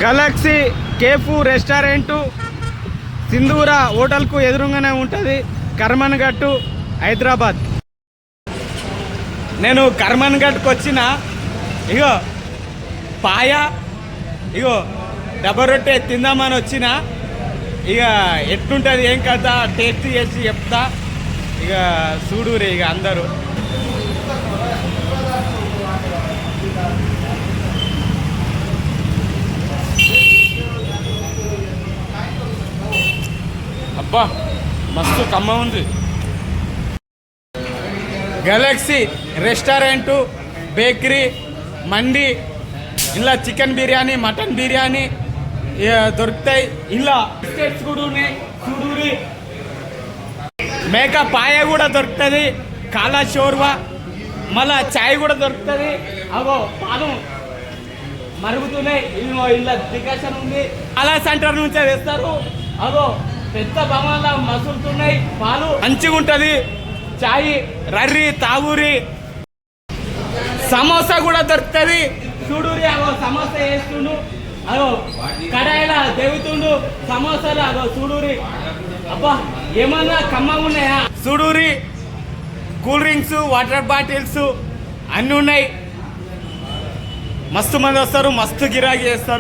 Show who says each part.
Speaker 1: Galaxy cafe restaurant సింధూర హోటల్కు ఎదురుగానే ఉంటుంది, కర్మన్ఘట్టు, హైదరాబాద్. నేను కర్మన్ఘట్కి వచ్చిన ఇగో పాయ ఇగో డబ్బా రొట్టె తిందామని వచ్చిన. ఇక ఎట్లుంటుంది ఏం కదా టేస్ట్ చేసి చెప్తా. ఇక చూడురే ఇక అందరూ. అబ్బా మస్తు కమ్మ ఉంది. గెలాక్సీ రెస్టారెంటు, బేకరీ, మండి, ఇలా చికెన్ బిర్యానీ, మటన్ బిర్యానీ దొరుకుతాయి. ఇలా బిస్కెట్స్ కూడా ఉన్నాయి. చూడూరి మేక పాయ కూడా దొరుకుతుంది, కాలా షోర్వా, మళ్ళా చాయ్ కూడా దొరుకుతుంది. అవో పాలు మరుగుతున్నాయి. ఇలా డికాషన్ ఉంది. అలా సెంటర్ నుంచే వేస్తారు. అగో పెద్ద బొమ్మలా మసులుతున్నాయి పాలు. మంచిగా ఉంటుంది చాయ్, రర్రి తాగూరి. సమోసా కూడా దొరుకుతుంది. చూడూరి అగో సమోసా వేస్తుండు. అగో కడాయిలా దేవుతుండు సమోసాలు. అగో చూడూరి. అబ్బా ఏమన్నా కమ్మగా ఉన్నాయా? చూడూరి కూల్ డ్రింక్స్, వాటర్ బాటిల్స్ అన్నీ ఉన్నాయి. మస్తు మంది వస్తారు, మస్తు గిరాకీ చేస్తారు.